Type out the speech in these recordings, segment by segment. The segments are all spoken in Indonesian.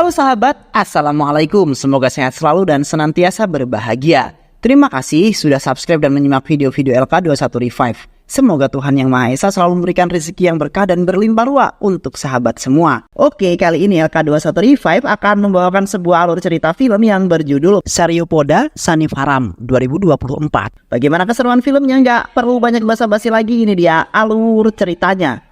Halo sahabat, Assalamualaikum. Semoga sehat selalu dan senantiasa berbahagia. Terima kasih sudah subscribe dan menyimak video-video LK21 Revive. Semoga Tuhan Yang Maha Esa selalu memberikan rezeki yang berkah dan berlimpah ruah untuk sahabat semua. Oke, kali ini LK21 Revive akan membawakan sebuah alur cerita film yang berjudul Saryopoda Sanif Haram 2024. Bagaimana keseruan filmnya? Nggak perlu banyak basa-basi lagi, ini dia alur ceritanya.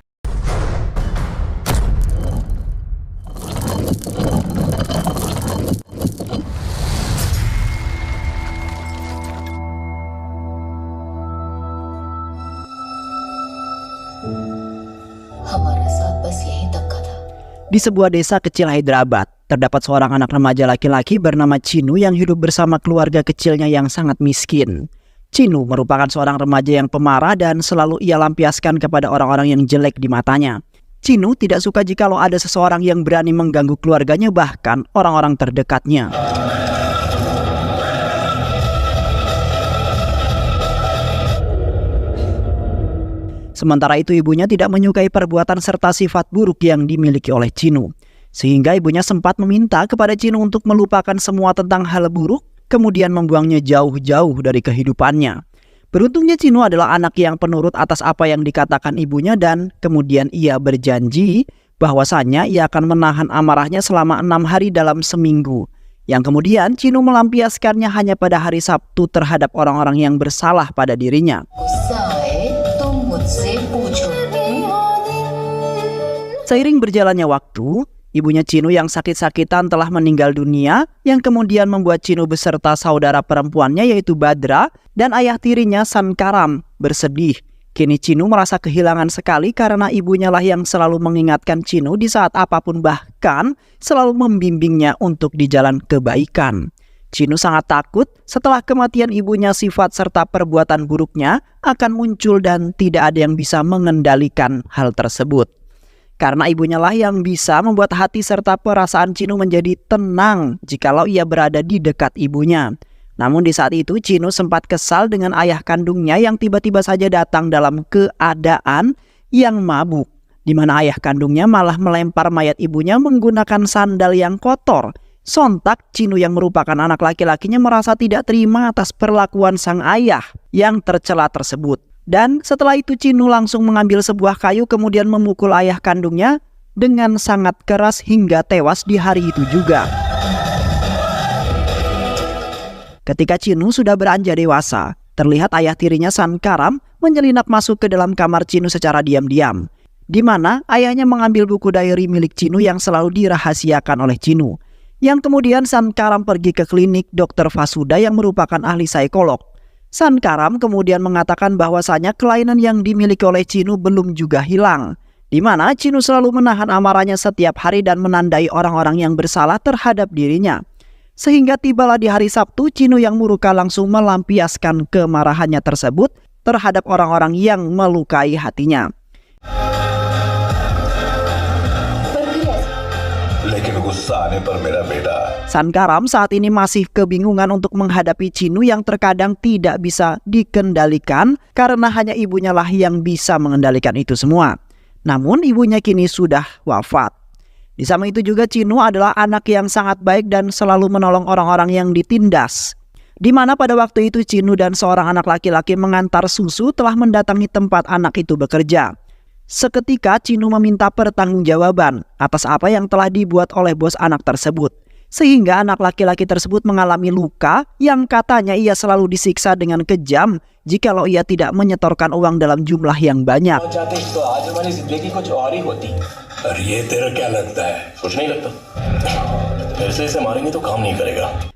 Di sebuah desa kecil Hyderabad, terdapat seorang anak remaja laki-laki bernama Chinu yang hidup bersama keluarga kecilnya yang sangat miskin. Chinu merupakan seorang remaja yang pemarah dan selalu ia lampiaskan kepada orang-orang yang jelek di matanya. Chinu tidak suka jikalau ada seseorang yang berani mengganggu keluarganya, bahkan orang-orang terdekatnya. Sementara itu ibunya tidak menyukai perbuatan serta sifat buruk yang dimiliki oleh Chinu. Sehingga ibunya sempat meminta kepada Chinu untuk melupakan semua tentang hal buruk, kemudian membuangnya jauh-jauh dari kehidupannya. Beruntungnya Chinu adalah anak yang penurut atas apa yang dikatakan ibunya dan kemudian ia berjanji bahwasanya ia akan menahan amarahnya selama 6 hari dalam seminggu. Yang kemudian Chinu melampiaskannya hanya pada hari Sabtu terhadap orang-orang yang bersalah pada dirinya. Seiring berjalannya waktu, ibunya Chinu yang sakit-sakitan telah meninggal dunia, yang kemudian membuat Chinu beserta saudara perempuannya yaitu Badra dan ayah tirinya Sankaram bersedih. Kini Chinu merasa kehilangan sekali karena ibunya lah yang selalu mengingatkan Chinu di saat apapun, bahkan selalu membimbingnya untuk di jalan kebaikan. Chinu sangat takut setelah kematian ibunya sifat serta perbuatan buruknya akan muncul dan tidak ada yang bisa mengendalikan hal tersebut. Karena ibunya lah yang bisa membuat hati serta perasaan Chinu menjadi tenang jikalau ia berada di dekat ibunya. Namun di saat itu Chinu sempat kesal dengan ayah kandungnya yang tiba-tiba saja datang dalam keadaan yang mabuk, di mana ayah kandungnya malah melempar mayat ibunya menggunakan sandal yang kotor. Sontak Chinu yang merupakan anak laki-lakinya merasa tidak terima atas perlakuan sang ayah yang tercela tersebut. Dan setelah itu Chinu langsung mengambil sebuah kayu kemudian memukul ayah kandungnya dengan sangat keras hingga tewas di hari itu juga. Ketika Chinu sudah beranjak dewasa, terlihat ayah tirinya Sankaram menyelinap masuk ke dalam kamar Chinu secara diam-diam, di mana ayahnya mengambil buku diary milik Chinu yang selalu dirahasiakan oleh Chinu. Yang kemudian Sankaram pergi ke klinik Dr. Fasuda yang merupakan ahli psikolog. Sankaram kemudian mengatakan bahwasanya kelainan yang dimiliki oleh Chinu belum juga hilang, di mana Chinu selalu menahan amarahnya setiap hari dan menandai orang-orang yang bersalah terhadap dirinya. Sehingga tibalah di hari Sabtu, Chinu yang murka langsung melampiaskan kemarahannya tersebut terhadap orang-orang yang melukai hatinya. Sankaram saat ini masih kebingungan untuk menghadapi Chinu yang terkadang tidak bisa dikendalikan karena hanya ibunya lah yang bisa mengendalikan itu semua. Namun ibunya kini sudah wafat. Di samping itu juga Chinu adalah anak yang sangat baik dan selalu menolong orang-orang yang ditindas. Di mana pada waktu itu Chinu dan seorang anak laki-laki mengantar susu telah mendatangi tempat anak itu bekerja. Seketika Chinu meminta pertanggungjawaban atas apa yang telah dibuat oleh bos anak tersebut. Sehingga anak laki-laki tersebut mengalami luka yang katanya ia selalu disiksa dengan kejam jikalau ia tidak menyetorkan uang dalam jumlah yang banyak.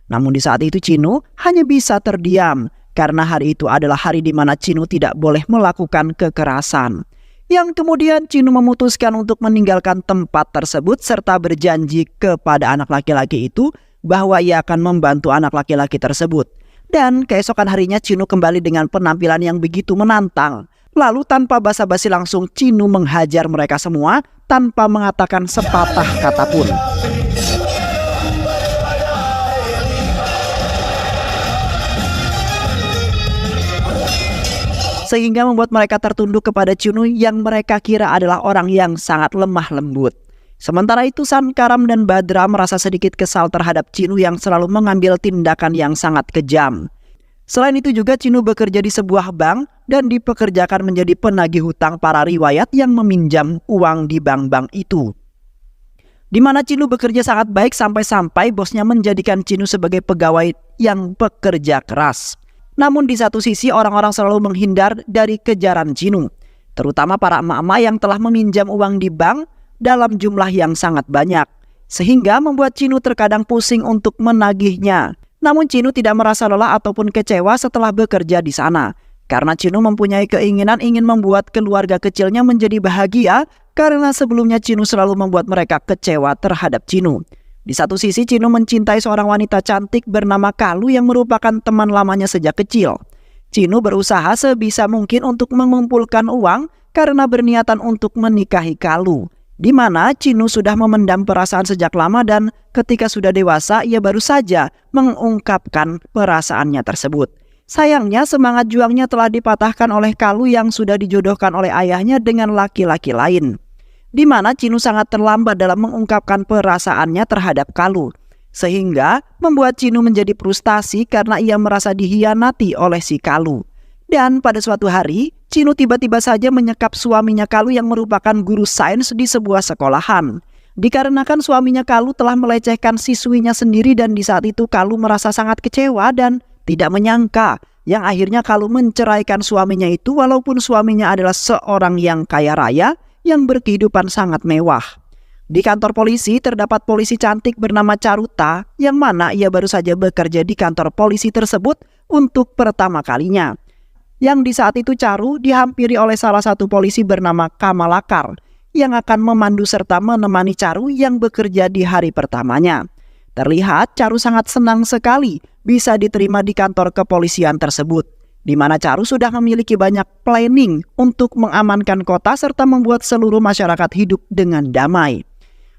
Namun di saat itu Chinu hanya bisa terdiam karena hari itu adalah hari di mana Chinu tidak boleh melakukan kekerasan. Yang kemudian Chinu memutuskan untuk meninggalkan tempat tersebut serta berjanji kepada anak laki-laki itu bahwa ia akan membantu anak laki-laki tersebut. Dan keesokan harinya Chinu kembali dengan penampilan yang begitu menantang. Lalu tanpa basa-basi langsung Chinu menghajar mereka semua tanpa mengatakan sepatah kata pun. sehingga membuat mereka tertunduk kepada Chinu yang mereka kira adalah orang yang sangat lemah lembut. Sementara itu Sankaram dan Badra merasa sedikit kesal terhadap Chinu yang selalu mengambil tindakan yang sangat kejam. Selain itu juga Chinu bekerja di sebuah bank dan dipekerjakan menjadi penagih hutang para riwayat yang meminjam uang di bank-bank itu. Di mana Chinu bekerja sangat baik sampai-sampai bosnya menjadikan Chinu sebagai pegawai yang bekerja keras. Namun di satu sisi orang-orang selalu menghindar dari kejaran Chinu, terutama para emak-emak yang telah meminjam uang di bank dalam jumlah yang sangat banyak, sehingga membuat Chinu terkadang pusing untuk menagihnya. Namun Chinu tidak merasa lelah ataupun kecewa setelah bekerja di sana, karena Chinu mempunyai keinginan ingin membuat keluarga kecilnya menjadi bahagia, karena sebelumnya Chinu selalu membuat mereka kecewa terhadap Chinu. Di satu sisi Chinu mencintai seorang wanita cantik bernama Kalu yang merupakan teman lamanya sejak kecil. Chinu berusaha sebisa mungkin untuk mengumpulkan uang karena berniatan untuk menikahi Kalu, di mana Chinu sudah memendam perasaan sejak lama dan ketika sudah dewasa ia baru saja mengungkapkan perasaannya tersebut. Sayangnya semangat juangnya telah dipatahkan oleh Kalu yang sudah dijodohkan oleh ayahnya dengan laki-laki lain, di mana Chinu sangat terlambat dalam mengungkapkan perasaannya terhadap Kalu, sehingga membuat Chinu menjadi frustasi karena ia merasa dihianati oleh si Kalu. Dan pada suatu hari, Chinu tiba-tiba saja menyekap suaminya Kalu yang merupakan guru sains di sebuah sekolahan. Dikarenakan suaminya Kalu telah melecehkan siswinya sendiri dan di saat itu Kalu merasa sangat kecewa dan tidak menyangka yang akhirnya Kalu menceraikan suaminya itu walaupun suaminya adalah seorang yang kaya raya yang berkehidupan sangat mewah. Di kantor polisi terdapat polisi cantik bernama Charuta yang mana ia baru saja bekerja di kantor polisi tersebut untuk pertama kalinya. Yang di saat itu Charu dihampiri oleh salah satu polisi bernama Kamalakar yang akan memandu serta menemani Charu yang bekerja di hari pertamanya. Terlihat Charu sangat senang sekali bisa diterima di kantor kepolisian tersebut, di mana Charu sudah memiliki banyak planning untuk mengamankan kota serta membuat seluruh masyarakat hidup dengan damai.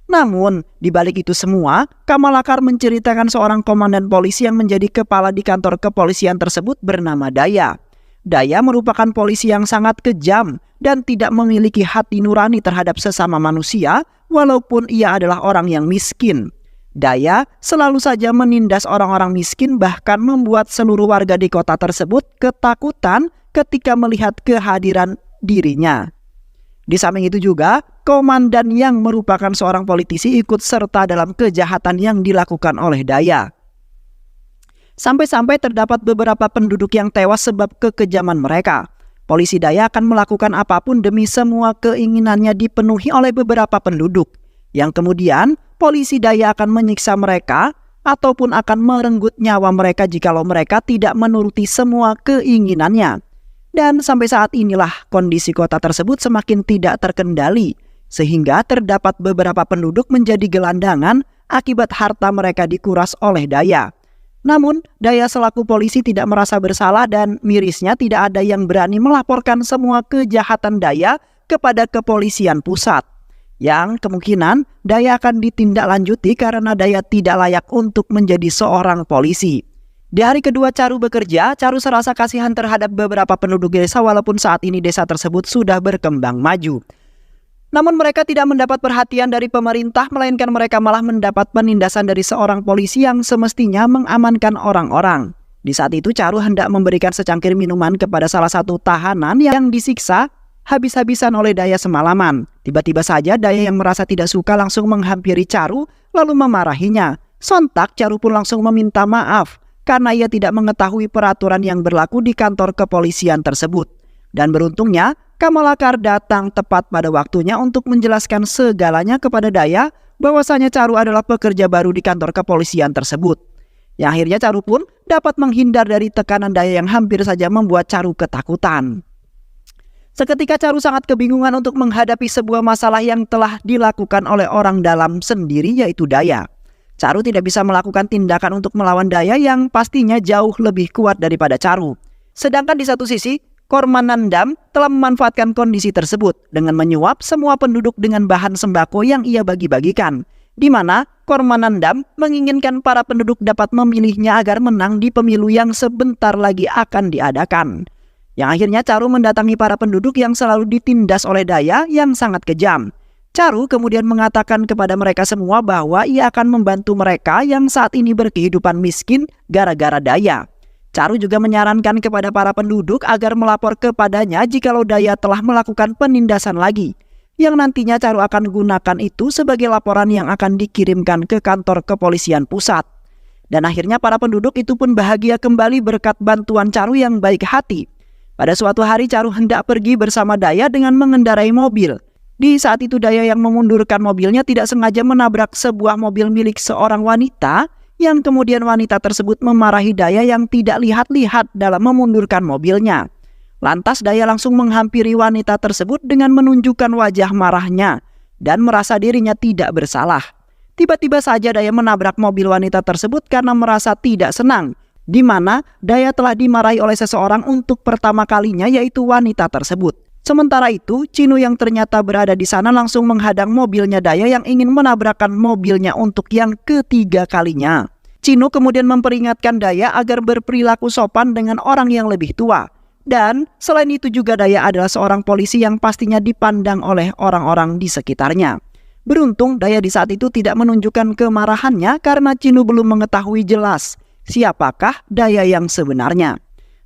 Namun, di balik itu semua, Kamalakar menceritakan seorang komandan polisi yang menjadi kepala di kantor kepolisian tersebut bernama Daya. Daya merupakan polisi yang sangat kejam dan tidak memiliki hati nurani terhadap sesama manusia walaupun ia adalah orang yang miskin. Daya selalu saja menindas orang-orang miskin bahkan membuat seluruh warga di kota tersebut ketakutan ketika melihat kehadiran dirinya. Di samping itu juga, komandan yang merupakan seorang politisi ikut serta dalam kejahatan yang dilakukan oleh Daya. Sampai-sampai terdapat beberapa penduduk yang tewas sebab kekejaman mereka. Polisi Daya akan melakukan apapun demi semua keinginannya dipenuhi oleh beberapa penduduk, yang kemudian polisi Daya akan menyiksa mereka ataupun akan merenggut nyawa mereka jikalau mereka tidak menuruti semua keinginannya. Dan sampai saat inilah kondisi kota tersebut semakin tidak terkendali, sehingga terdapat beberapa penduduk menjadi gelandangan akibat harta mereka dikuras oleh Daya. Namun, Daya selaku polisi tidak merasa bersalah dan mirisnya tidak ada yang berani melaporkan semua kejahatan Daya kepada kepolisian pusat. Yang kemungkinan Daya akan ditindaklanjuti karena Daya tidak layak untuk menjadi seorang polisi. Di hari kedua Charu bekerja, Charu serasa kasihan terhadap beberapa penduduk desa walaupun saat ini desa tersebut sudah berkembang maju. Namun mereka tidak mendapat perhatian dari pemerintah, melainkan mereka malah mendapat penindasan dari seorang polisi yang semestinya mengamankan orang-orang. Di saat itu Charu hendak memberikan secangkir minuman kepada salah satu tahanan yang disiksa habis-habisan oleh Daya semalaman. Tiba-tiba saja Daya yang merasa tidak suka langsung menghampiri Charu lalu memarahinya. Sontak Charu pun langsung meminta maaf karena ia tidak mengetahui peraturan yang berlaku di kantor kepolisian tersebut. Dan beruntungnya Kamalakar datang tepat pada waktunya untuk menjelaskan segalanya kepada Daya bahwasanya Charu adalah pekerja baru di kantor kepolisian tersebut. Yang akhirnya Charu pun dapat menghindar dari tekanan Daya yang hampir saja membuat Charu ketakutan. Seketika Charu sangat kebingungan untuk menghadapi sebuah masalah yang telah dilakukan oleh orang dalam sendiri yaitu Daya. Charu tidak bisa melakukan tindakan untuk melawan Daya yang pastinya jauh lebih kuat daripada Charu. Sedangkan di satu sisi, Kormanandam telah memanfaatkan kondisi tersebut dengan menyuap semua penduduk dengan bahan sembako yang ia bagi-bagikan, di mana Kormanandam menginginkan para penduduk dapat memilihnya agar menang di pemilu yang sebentar lagi akan diadakan. Yang akhirnya Charu mendatangi para penduduk yang selalu ditindas oleh Daya yang sangat kejam. Charu kemudian mengatakan kepada mereka semua bahwa ia akan membantu mereka yang saat ini berkehidupan miskin gara-gara Daya. Charu juga menyarankan kepada para penduduk agar melapor kepadanya jikalau Daya telah melakukan penindasan lagi, yang nantinya Charu akan gunakan itu sebagai laporan yang akan dikirimkan ke kantor kepolisian pusat. Dan akhirnya para penduduk itu pun bahagia kembali berkat bantuan Charu yang baik hati. Pada suatu hari Charu hendak pergi bersama Daya dengan mengendarai mobil. Di saat itu Daya yang memundurkan mobilnya tidak sengaja menabrak sebuah mobil milik seorang wanita, yang kemudian wanita tersebut memarahi Daya yang tidak lihat-lihat dalam memundurkan mobilnya. Lantas Daya langsung menghampiri wanita tersebut dengan menunjukkan wajah marahnya dan merasa dirinya tidak bersalah. Tiba-tiba saja Daya menabrak mobil wanita tersebut karena merasa tidak senang, di mana Daya telah dimarahi oleh seseorang untuk pertama kalinya, yaitu wanita tersebut. Sementara itu, Chinu yang ternyata berada di sana langsung menghadang mobilnya Daya yang ingin menabrakkan mobilnya untuk yang ketiga kalinya. Chinu kemudian memperingatkan Daya agar berperilaku sopan dengan orang yang lebih tua. Dan selain itu juga Daya adalah seorang polisi yang pastinya dipandang oleh orang-orang di sekitarnya. Beruntung Daya di saat itu tidak menunjukkan kemarahannya karena Chinu belum mengetahui jelas siapakah Daya yang sebenarnya.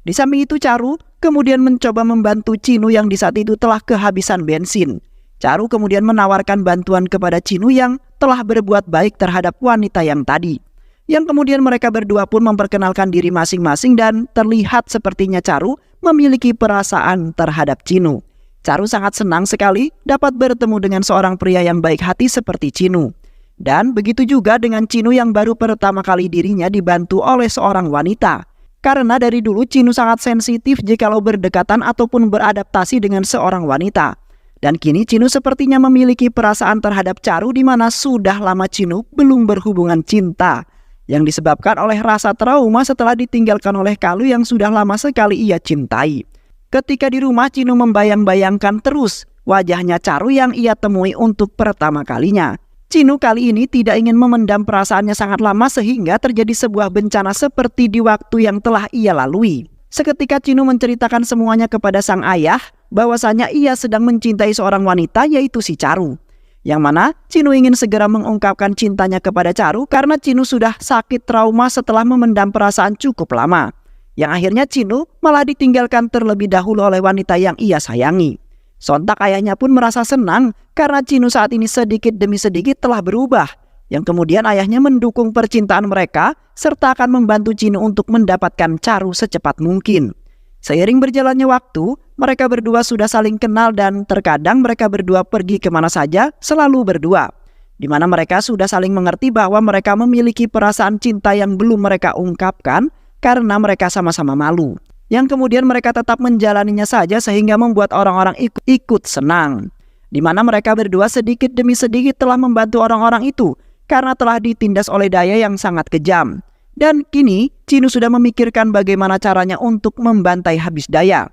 Di samping itu Charu kemudian mencoba membantu Chinu yang di saat itu telah kehabisan bensin. Charu kemudian menawarkan bantuan kepada Chinu yang telah berbuat baik terhadap wanita yang tadi. Yang kemudian mereka berdua pun memperkenalkan diri masing-masing dan terlihat sepertinya Charu memiliki perasaan terhadap Chinu. Charu sangat senang sekali dapat bertemu dengan seorang pria yang baik hati seperti Chinu. Dan begitu juga dengan Chinu yang baru pertama kali dirinya dibantu oleh seorang wanita. Karena dari dulu Chinu sangat sensitif jikalau berdekatan ataupun beradaptasi dengan seorang wanita. Dan kini Chinu sepertinya memiliki perasaan terhadap Charu di mana sudah lama Chinu belum berhubungan cinta, yang disebabkan oleh rasa trauma setelah ditinggalkan oleh Kalu yang sudah lama sekali ia cintai. Ketika di rumah Chinu membayang-bayangkan terus wajahnya Charu yang ia temui untuk pertama kalinya. Chinu kali ini tidak ingin memendam perasaannya sangat lama sehingga terjadi sebuah bencana seperti di waktu yang telah ia lalui. Seketika Chinu menceritakan semuanya kepada sang ayah bahwasanya ia sedang mencintai seorang wanita, yaitu si Charu. Yang mana Chinu ingin segera mengungkapkan cintanya kepada Charu karena Chinu sudah sakit trauma setelah memendam perasaan cukup lama. Yang akhirnya Chinu malah ditinggalkan terlebih dahulu oleh wanita yang ia sayangi. Sontak ayahnya pun merasa senang karena Chinu saat ini sedikit demi sedikit telah berubah. Yang kemudian ayahnya mendukung percintaan mereka serta akan membantu Chinu untuk mendapatkan Charu secepat mungkin. Seiring berjalannya waktu, mereka berdua sudah saling kenal dan terkadang mereka berdua pergi kemana saja selalu berdua. Di mana mereka sudah saling mengerti bahwa mereka memiliki perasaan cinta yang belum mereka ungkapkan karena mereka sama-sama malu. Yang kemudian mereka tetap menjalaninya saja sehingga membuat orang-orang ikut senang. Di mana mereka berdua sedikit demi sedikit telah membantu orang-orang itu karena telah ditindas oleh Daya yang sangat kejam. Dan kini Chinu sudah memikirkan bagaimana caranya untuk membantai habis Daya.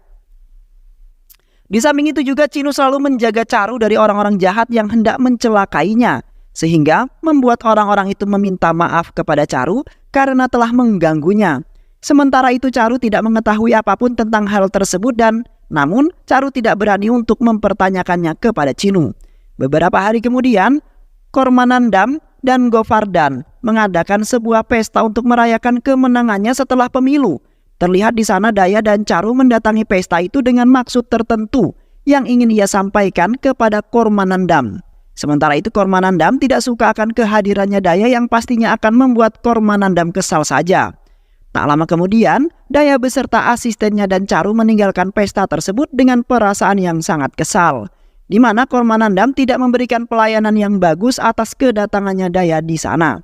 Di samping itu juga Chinu selalu menjaga Charu dari orang-orang jahat yang hendak mencelakainya, sehingga membuat orang-orang itu meminta maaf kepada Charu karena telah mengganggunya. Sementara itu Charu tidak mengetahui apapun tentang hal tersebut dan namun Charu tidak berani untuk mempertanyakannya kepada Chinu. Beberapa hari kemudian, Kormanandam dan Govardhan mengadakan sebuah pesta untuk merayakan kemenangannya setelah pemilu. Terlihat di sana Daya dan Charu mendatangi pesta itu dengan maksud tertentu yang ingin ia sampaikan kepada Kormanandam. Sementara itu Kormanandam tidak suka akan kehadirannya Daya yang pastinya akan membuat Kormanandam kesal saja. Tak lama kemudian, Daya beserta asistennya dan Charu meninggalkan pesta tersebut dengan perasaan yang sangat kesal, di mana Kormanandam tidak memberikan pelayanan yang bagus atas kedatangannya Daya di sana.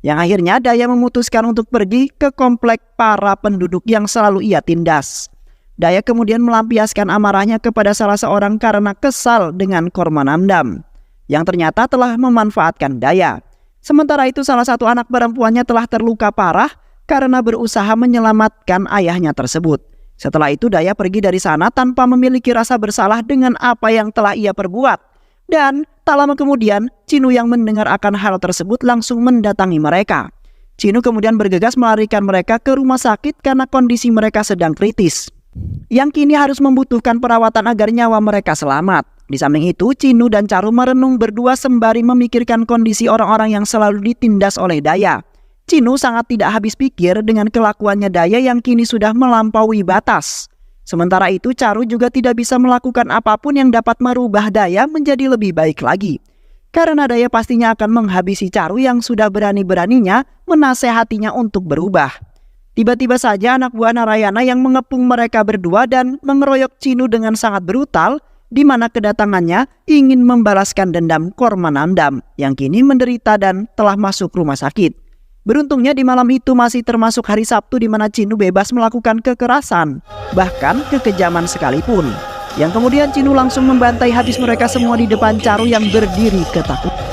Yang akhirnya Daya memutuskan untuk pergi ke komplek para penduduk yang selalu ia tindas. Daya kemudian melampiaskan amarahnya kepada salah seorang karena kesal dengan Kormanandam, yang ternyata telah memanfaatkan Daya. Sementara itu salah satu anak perempuannya telah terluka parah karena berusaha menyelamatkan ayahnya tersebut. Setelah itu Daya pergi dari sana tanpa memiliki rasa bersalah dengan apa yang telah ia perbuat. Dan tak lama kemudian Chinu yang mendengar akan hal tersebut langsung mendatangi mereka. Chinu kemudian bergegas melarikan mereka ke rumah sakit karena kondisi mereka sedang kritis. yang kini harus membutuhkan perawatan agar nyawa mereka selamat. Di samping itu, Cinu dan Caru merenung berdua sembari memikirkan kondisi orang-orang yang selalu ditindas oleh Daya. Cinu sangat tidak habis pikir dengan kelakuannya Daya yang kini sudah melampaui batas. Sementara itu, Caru juga tidak bisa melakukan apapun yang dapat merubah Daya menjadi lebih baik lagi. Karena Daya pastinya akan menghabisi Caru yang sudah berani-beraninya menasehatinya untuk berubah. Tiba-tiba saja anak buah Narayana yang mengepung mereka berdua dan mengeroyok Cinu dengan sangat brutal, di mana kedatangannya ingin membalaskan dendam Kormanandam yang kini menderita dan telah masuk rumah sakit. Beruntungnya di malam itu masih termasuk hari Sabtu di mana Cinu bebas melakukan kekerasan, bahkan kekejaman sekalipun. Yang kemudian Cinu langsung membantai habis mereka semua di depan Caru yang berdiri ketakutan.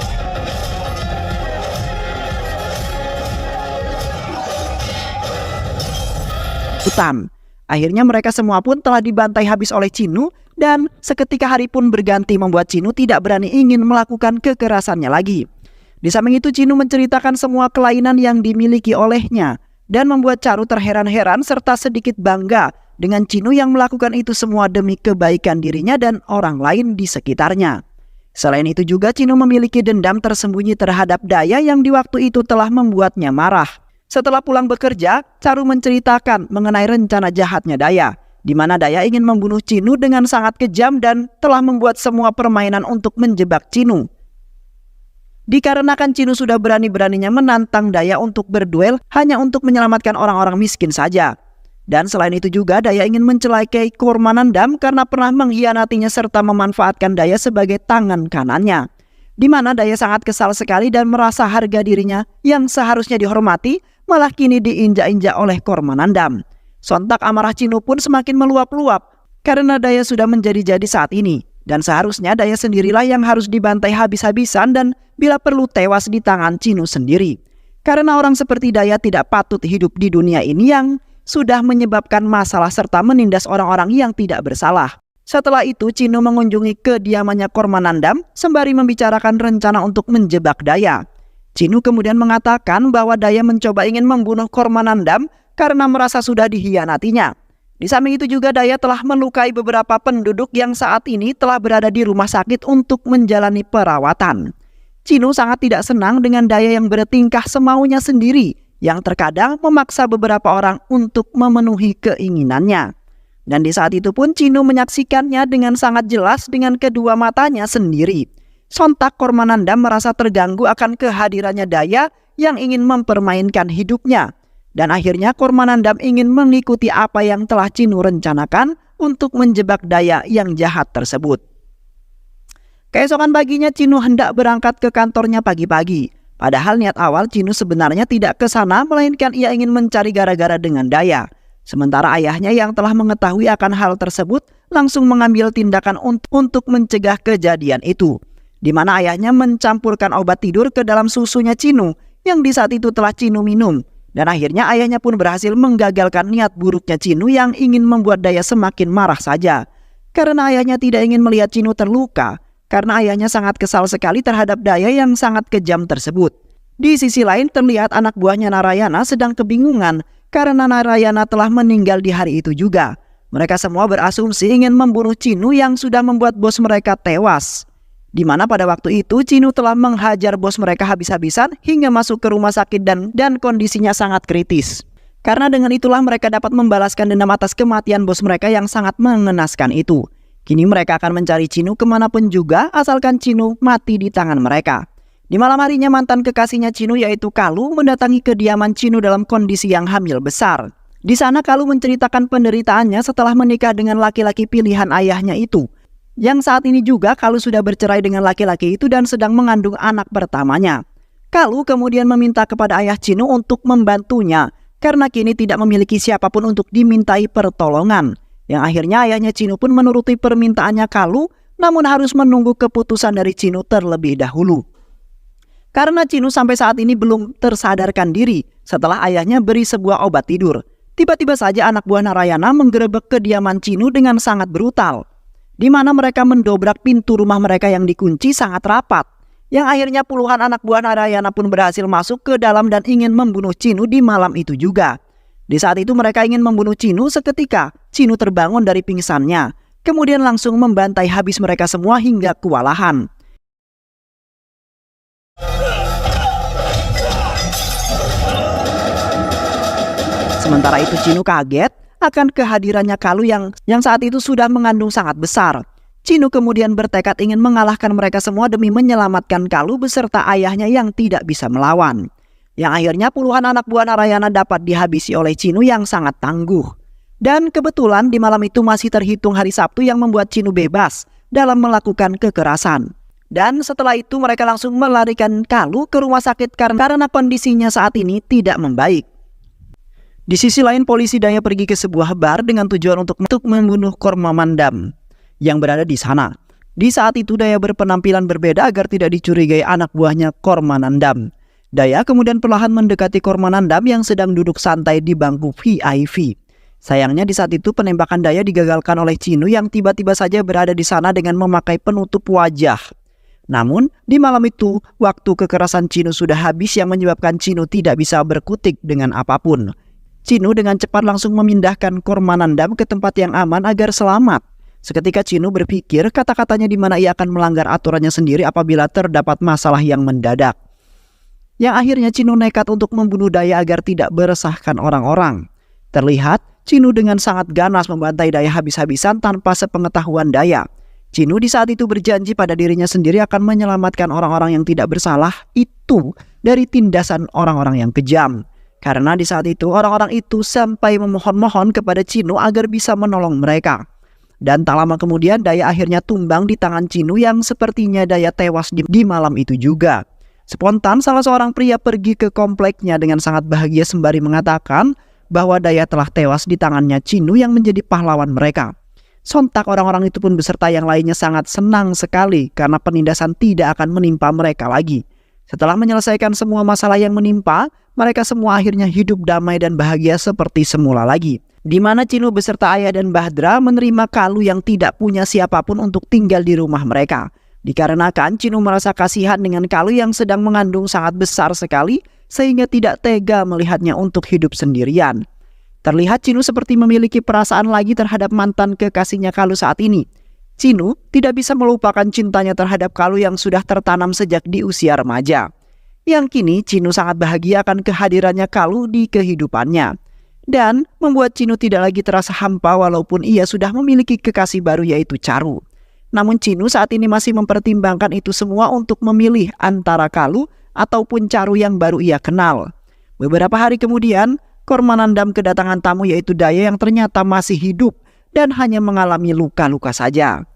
Akhirnya mereka semua pun telah dibantai habis oleh Cinu dan seketika hari pun berganti membuat Cinu tidak berani ingin melakukan kekerasannya lagi. Di samping itu Cinu menceritakan semua kelainan yang dimiliki olehnya dan membuat Caru terheran-heran serta sedikit bangga dengan Cinu yang melakukan itu semua demi kebaikan dirinya dan orang lain di sekitarnya. Selain itu juga Cinu memiliki dendam tersembunyi terhadap Daya yang di waktu itu telah membuatnya marah. Setelah pulang bekerja, Caru menceritakan mengenai rencana jahatnya Daya, di mana Daya ingin membunuh Cinu dengan sangat kejam dan telah membuat semua permainan untuk menjebak Cinu. Dikarenakan Cinu sudah berani-beraninya menantang Daya untuk berduel hanya untuk menyelamatkan orang-orang miskin saja. Dan selain itu juga Daya ingin mencelakai Kormanandam karena pernah mengkhianatinya serta memanfaatkan Daya sebagai tangan kanannya. Di mana Daya sangat kesal sekali dan merasa harga dirinya yang seharusnya dihormati malah kini diinjak-injak oleh Kormanandam. Sontak amarah Cinu pun semakin meluap-luap karena Daya sudah menjadi-jadi saat ini. Dan seharusnya Daya sendirilah yang harus dibantai habis-habisan dan bila perlu tewas di tangan Cinu sendiri. Karena orang seperti Daya tidak patut hidup di dunia ini yang sudah menyebabkan masalah serta menindas orang-orang yang tidak bersalah. Setelah itu Cinu mengunjungi kediamannya Kormanandam sembari membicarakan rencana untuk menjebak Daya. Cinu kemudian mengatakan bahwa Daya mencoba ingin membunuh Kormanandam karena merasa sudah dikhianatinya. Di samping itu juga Daya telah melukai beberapa penduduk yang saat ini telah berada di rumah sakit untuk menjalani perawatan. Cinu sangat tidak senang dengan Daya yang bertingkah semaunya sendiri, yang terkadang memaksa beberapa orang untuk memenuhi keinginannya. Dan di saat itu pun Cinu menyaksikannya dengan sangat jelas dengan kedua matanya sendiri. Sontak Kormanandam merasa terganggu akan kehadirannya Daya yang ingin mempermainkan hidupnya. Dan akhirnya Kormanandam ingin mengikuti apa yang telah Cinu rencanakan untuk menjebak Daya yang jahat tersebut. Keesokan paginya Cinu hendak berangkat ke kantornya pagi-pagi. Padahal niat awal Cinu sebenarnya tidak ke sana, melainkan ia ingin mencari gara-gara dengan Daya. Sementara ayahnya yang telah mengetahui akan hal tersebut langsung mengambil tindakan untuk mencegah kejadian itu. Di mana ayahnya mencampurkan obat tidur ke dalam susunya Cinu yang di saat itu telah Cinu minum. Dan akhirnya ayahnya pun berhasil menggagalkan niat buruknya Cinu yang ingin membuat Daya semakin marah saja. Karena ayahnya tidak ingin melihat Cinu terluka. Karena ayahnya sangat kesal sekali terhadap Daya yang sangat kejam tersebut. Di sisi lain terlihat anak buahnya Narayana sedang kebingungan karena Narayana telah meninggal di hari itu juga. Mereka semua berasumsi ingin membunuh Cinu yang sudah membuat bos mereka tewas. Di mana pada waktu itu Cinu telah menghajar bos mereka habis-habisan hingga masuk ke rumah sakit dan kondisinya sangat kritis. Karena dengan itulah mereka dapat membalaskan dendam atas kematian bos mereka yang sangat mengenaskan itu. Kini mereka akan mencari Cinu kemanapun juga asalkan Cinu mati di tangan mereka. Di malam harinya mantan kekasihnya Cinu yaitu Kalu mendatangi kediaman Cinu dalam kondisi yang hamil besar. Di sana Kalu menceritakan penderitaannya setelah menikah dengan laki-laki pilihan ayahnya itu. Yang saat ini juga Kalu sudah bercerai dengan laki-laki itu dan sedang mengandung anak pertamanya. Kalu kemudian meminta kepada ayah Cinu untuk membantunya karena kini tidak memiliki siapapun untuk dimintai pertolongan. Yang akhirnya ayahnya Cinu pun menuruti permintaannya Kalu, namun harus menunggu keputusan dari Cinu terlebih dahulu. Karena Cinu sampai saat ini belum tersadarkan diri setelah ayahnya beri sebuah obat tidur. Tiba-tiba saja anak buah Narayana menggerebek kediaman Cinu dengan sangat brutal, di mana mereka mendobrak pintu rumah mereka yang dikunci sangat rapat. Yang akhirnya puluhan anak buah Narayana pun berhasil masuk ke dalam dan ingin membunuh Cinu di malam itu juga. Di saat itu mereka ingin membunuh Chinu, seketika Chinu terbangun dari pingsannya, kemudian langsung membantai habis mereka semua hingga kewalahan. Sementara itu Chinu kaget akan kehadirannya Kalu yang saat itu sudah mengandung sangat besar. Chinu kemudian bertekad ingin mengalahkan mereka semua demi menyelamatkan Kalu beserta ayahnya yang tidak bisa melawan. Yang akhirnya puluhan anak buah Narayana dapat dihabisi oleh Chinu yang sangat tangguh. Dan kebetulan di malam itu masih terhitung hari Sabtu yang membuat Chinu bebas dalam melakukan kekerasan. Dan setelah itu mereka langsung melarikan Kalu ke rumah sakit karena kondisinya saat ini tidak membaik. Di sisi lain, polisi Daya pergi ke sebuah bar dengan tujuan untuk membunuh Kormamandam yang berada di sana. Di saat itu Daya berpenampilan berbeda agar tidak dicurigai anak buahnya Kormanandam. Daya kemudian perlahan mendekati Kormanandam yang sedang duduk santai di bangku VIP. Sayangnya di saat itu penembakan Daya digagalkan oleh Chinu yang tiba-tiba saja berada di sana dengan memakai penutup wajah. Namun di malam itu waktu kekerasan Chinu sudah habis yang menyebabkan Chinu tidak bisa berkutik dengan apapun. Chinu dengan cepat langsung memindahkan Kormanandam ke tempat yang aman agar selamat. Seketika Chinu berpikir kata-katanya di mana ia akan melanggar aturannya sendiri apabila terdapat masalah yang mendadak. Yang akhirnya Chinu nekat untuk membunuh Daya agar tidak meresahkan orang-orang. Terlihat Chinu dengan sangat ganas membantai Daya habis-habisan tanpa sepengetahuan Daya. Chinu di saat itu berjanji pada dirinya sendiri akan menyelamatkan orang-orang yang tidak bersalah itu dari tindasan orang-orang yang kejam. Karena di saat itu orang-orang itu sampai memohon-mohon kepada Chinu agar bisa menolong mereka. Dan tak lama kemudian Daya akhirnya tumbang di tangan Chinu yang sepertinya Daya tewas di malam itu juga. Spontan salah seorang pria pergi ke kompleknya dengan sangat bahagia sembari mengatakan bahwa Daya telah tewas di tangannya Chinu yang menjadi pahlawan mereka. Sontak orang-orang itu pun beserta yang lainnya sangat senang sekali karena penindasan tidak akan menimpa mereka lagi. Setelah menyelesaikan semua masalah yang menimpa, mereka semua akhirnya hidup damai dan bahagia seperti semula lagi. Di mana Chinu beserta ayah dan Bahdra menerima Kalu yang tidak punya siapapun untuk tinggal di rumah mereka. Dikarenakan Chinu merasa kasihan dengan Kalu yang sedang mengandung sangat besar sekali, sehingga tidak tega melihatnya untuk hidup sendirian. Terlihat Chinu seperti memiliki perasaan lagi terhadap mantan kekasihnya Kalu saat ini. Chinu tidak bisa melupakan cintanya terhadap Kalu yang sudah tertanam sejak di usia remaja. Yang kini Chinu sangat bahagia akan kehadirannya Kalu di kehidupannya. Dan membuat Chinu tidak lagi terasa hampa walaupun ia sudah memiliki kekasih baru yaitu Charu. Namun Chinu saat ini masih mempertimbangkan itu semua untuk memilih antara Kalu ataupun Charu yang baru ia kenal. Beberapa hari kemudian, Kormanandam kedatangan tamu yaitu Daya yang ternyata masih hidup dan hanya mengalami luka-luka saja.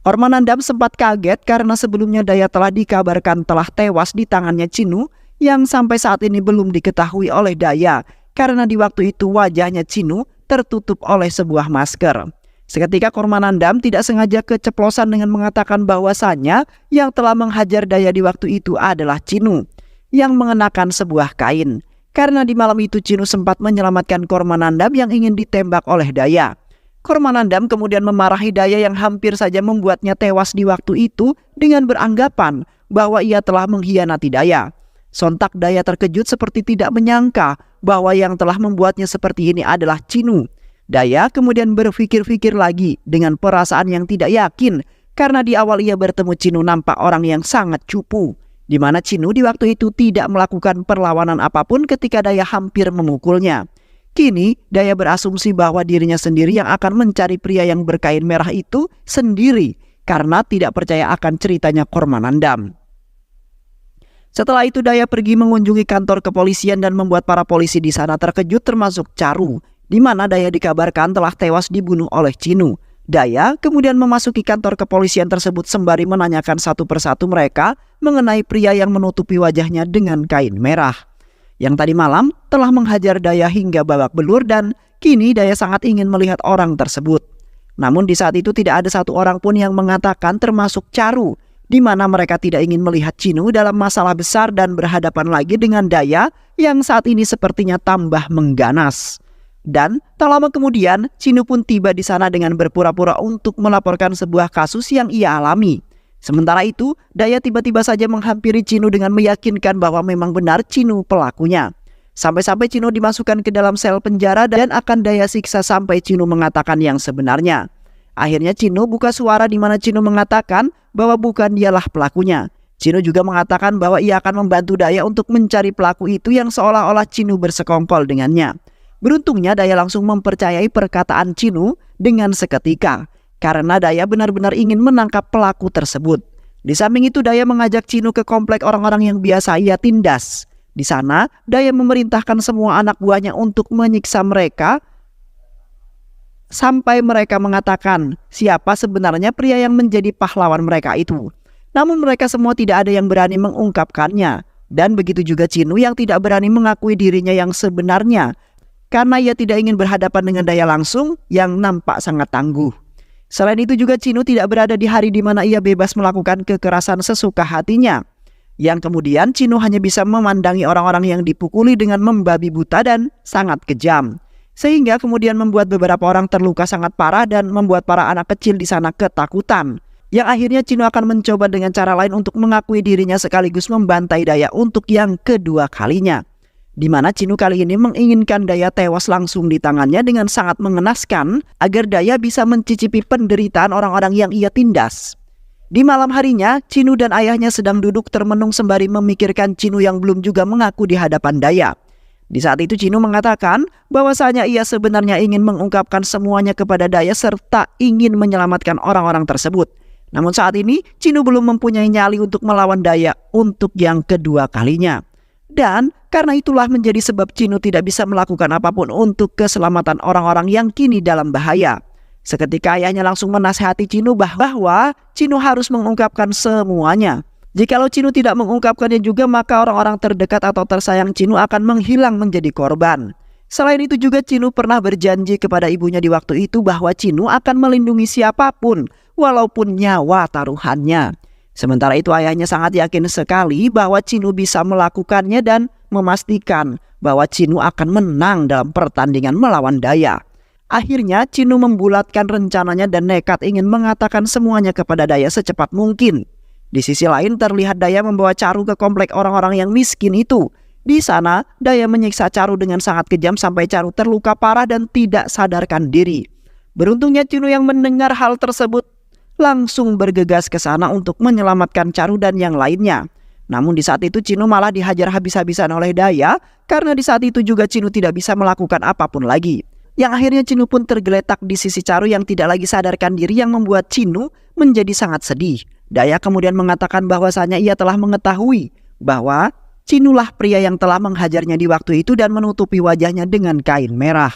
Kormanandam sempat kaget karena sebelumnya Daya telah dikabarkan telah tewas di tangannya Chinu yang sampai saat ini belum diketahui oleh Daya karena di waktu itu wajahnya Chinu tertutup oleh sebuah masker. Seketika Kormanandam tidak sengaja keceplosan dengan mengatakan bahwasannya yang telah menghajar Daya di waktu itu adalah Chinu yang mengenakan sebuah kain. Karena di malam itu Chinu sempat menyelamatkan Kormanandam yang ingin ditembak oleh Daya. Kormanandam kemudian memarahi Daya yang hampir saja membuatnya tewas di waktu itu dengan beranggapan bahwa ia telah mengkhianati Daya. Sontak Daya terkejut seperti tidak menyangka bahwa yang telah membuatnya seperti ini adalah Chinu. Daya kemudian berpikir-pikir lagi dengan perasaan yang tidak yakin karena di awal ia bertemu Chinu nampak orang yang sangat cupu. Di mana Chinu di waktu itu tidak melakukan perlawanan apapun ketika Daya hampir memukulnya. Kini Daya berasumsi bahwa dirinya sendiri yang akan mencari pria yang berkain merah itu sendiri karena tidak percaya akan ceritanya Kormanandam. Setelah itu Daya pergi mengunjungi kantor kepolisian dan membuat para polisi di sana terkejut termasuk Charu, di mana Daya dikabarkan telah tewas dibunuh oleh Chinu. Daya kemudian memasuki kantor kepolisian tersebut sembari menanyakan satu persatu mereka mengenai pria yang menutupi wajahnya dengan kain merah. Yang tadi malam telah menghajar Daya hingga babak belur dan kini Daya sangat ingin melihat orang tersebut. Namun di saat itu tidak ada satu orang pun yang mengatakan termasuk Charu, di mana mereka tidak ingin melihat Chinu dalam masalah besar dan berhadapan lagi dengan Daya yang saat ini sepertinya tambah mengganas. Dan tak lama kemudian Chinu pun tiba di sana dengan berpura-pura untuk melaporkan sebuah kasus yang ia alami. Sementara itu, Daya tiba-tiba saja menghampiri Chinu dengan meyakinkan bahwa memang benar Chinu pelakunya. Sampai-sampai Chino dimasukkan ke dalam sel penjara dan akan Daya siksa sampai Chino mengatakan yang sebenarnya. Akhirnya Chino buka suara di mana Chino mengatakan bahwa bukan dialah pelakunya. Chino juga mengatakan bahwa ia akan membantu Daya untuk mencari pelaku itu yang seolah-olah Chino bersekongkol dengannya. Beruntungnya Daya langsung mempercayai perkataan Chino dengan seketika, karena Daya benar-benar ingin menangkap pelaku tersebut. Di samping itu Daya mengajak Chino ke komplek orang-orang yang biasa ia tindas. Di sana Daya memerintahkan semua anak buahnya untuk menyiksa mereka sampai mereka mengatakan siapa sebenarnya pria yang menjadi pahlawan mereka itu. Namun mereka semua tidak ada yang berani mengungkapkannya. Dan begitu juga Chino yang tidak berani mengakui dirinya yang sebenarnya, karena ia tidak ingin berhadapan dengan Daya langsung yang nampak sangat tangguh. Selain itu juga Chino tidak berada di hari di mana ia bebas melakukan kekerasan sesuka hatinya. Yang kemudian Chino hanya bisa memandangi orang-orang yang dipukuli dengan membabi buta dan sangat kejam. Sehingga kemudian membuat beberapa orang terluka sangat parah dan membuat para anak kecil di sana ketakutan. Yang akhirnya Chino akan mencoba dengan cara lain untuk mengakui dirinya sekaligus membantai Daya untuk yang kedua kalinya. Di mana Chino kali ini menginginkan Daya tewas langsung di tangannya dengan sangat mengenaskan agar Daya bisa mencicipi penderitaan orang-orang yang ia tindas. Di malam harinya, Chino dan ayahnya sedang duduk termenung sembari memikirkan Chino yang belum juga mengaku di hadapan Daya. Di saat itu Chino mengatakan bahwasanya ia sebenarnya ingin mengungkapkan semuanya kepada Daya serta ingin menyelamatkan orang-orang tersebut. Namun saat ini Chino belum mempunyai nyali untuk melawan Daya untuk yang kedua kalinya. Dan karena itulah menjadi sebab Chino tidak bisa melakukan apapun untuk keselamatan orang-orang yang kini dalam bahaya. Seketika ayahnya langsung menasihati Chino bahwa Chino harus mengungkapkan semuanya. Jikalau Chino tidak mengungkapkannya juga, maka orang-orang terdekat atau tersayang Chino akan menghilang menjadi korban. Selain itu juga Chino pernah berjanji kepada ibunya di waktu itu bahwa Chino akan melindungi siapapun, walaupun nyawa taruhannya. Sementara itu ayahnya sangat yakin sekali bahwa Chino bisa melakukannya dan memastikan bahwa Chino akan menang dalam pertandingan melawan Daya. Akhirnya Chino membulatkan rencananya dan nekat ingin mengatakan semuanya kepada Daya secepat mungkin. Di sisi lain terlihat Daya membawa Charu ke komplek orang-orang yang miskin itu. Di sana Daya menyiksa Charu dengan sangat kejam sampai Charu terluka parah dan tidak sadarkan diri. Beruntungnya Chino yang mendengar hal tersebut langsung bergegas ke sana untuk menyelamatkan Charu dan yang lainnya. Namun di saat itu Chino malah dihajar habis-habisan oleh Daya karena di saat itu juga Chino tidak bisa melakukan apapun lagi. Yang akhirnya Chino pun tergeletak di sisi Charu yang tidak lagi sadarkan diri yang membuat Chino menjadi sangat sedih. Daya kemudian mengatakan bahwasanya ia telah mengetahui bahwa Chino lah pria yang telah menghajarnya di waktu itu dan menutupi wajahnya dengan kain merah.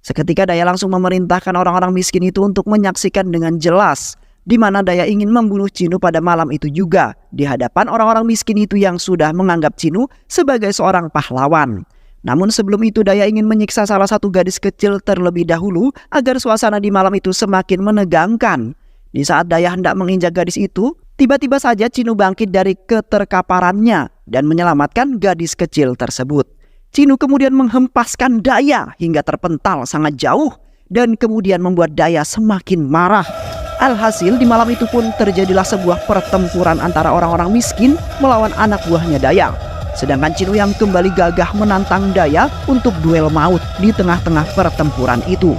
Seketika Daya langsung memerintahkan orang-orang miskin itu untuk menyaksikan dengan jelas di mana Daya ingin membunuh Chino pada malam itu juga di hadapan orang-orang miskin itu yang sudah menganggap Chino sebagai seorang pahlawan. Namun sebelum itu Daya ingin menyiksa salah satu gadis kecil terlebih dahulu agar suasana di malam itu semakin menegangkan. Di saat Daya hendak menginjak gadis itu, tiba-tiba saja Chino bangkit dari keterkaparannya dan menyelamatkan gadis kecil tersebut. Chino kemudian menghempaskan Daya hingga terpental sangat jauh dan kemudian membuat Daya semakin marah. Alhasil di malam itu pun terjadilah sebuah pertempuran antara orang-orang miskin melawan anak buahnya Daya. Sedangkan Chino yang kembali gagah menantang Daya untuk duel maut di tengah-tengah pertempuran itu.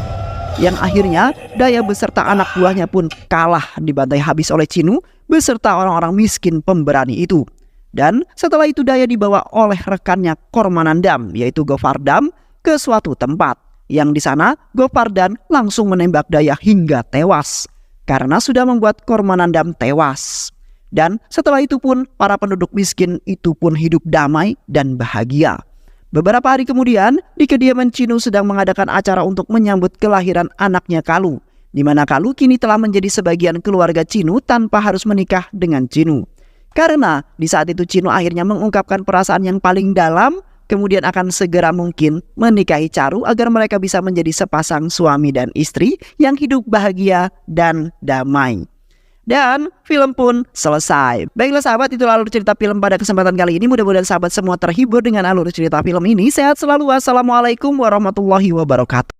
Yang akhirnya Daya beserta anak buahnya pun kalah dibantai habis oleh Chino beserta orang-orang miskin pemberani itu. Dan setelah itu Daya dibawa oleh rekannya Kormanandam yaitu Govardhan ke suatu tempat. Yang di sana Govardhan langsung menembak Daya hingga tewas karena sudah membuat Kormanandam tewas. Dan setelah itu pun para penduduk miskin itu pun hidup damai dan bahagia. Beberapa hari kemudian di kediaman Chino sedang mengadakan acara untuk menyambut kelahiran anaknya Kalu, di mana Kalu kini telah menjadi sebagian keluarga Chino tanpa harus menikah dengan Chino. Karena di saat itu Chino akhirnya mengungkapkan perasaan yang paling dalam, kemudian akan segera mungkin menikahi Charu agar mereka bisa menjadi sepasang suami dan istri yang hidup bahagia dan damai. Dan film pun selesai. Baiklah sahabat, itulah alur cerita film pada kesempatan kali ini. Mudah-mudahan sahabat semua terhibur dengan alur cerita film ini. Sehat selalu. Wassalamualaikum warahmatullahi wabarakatuh.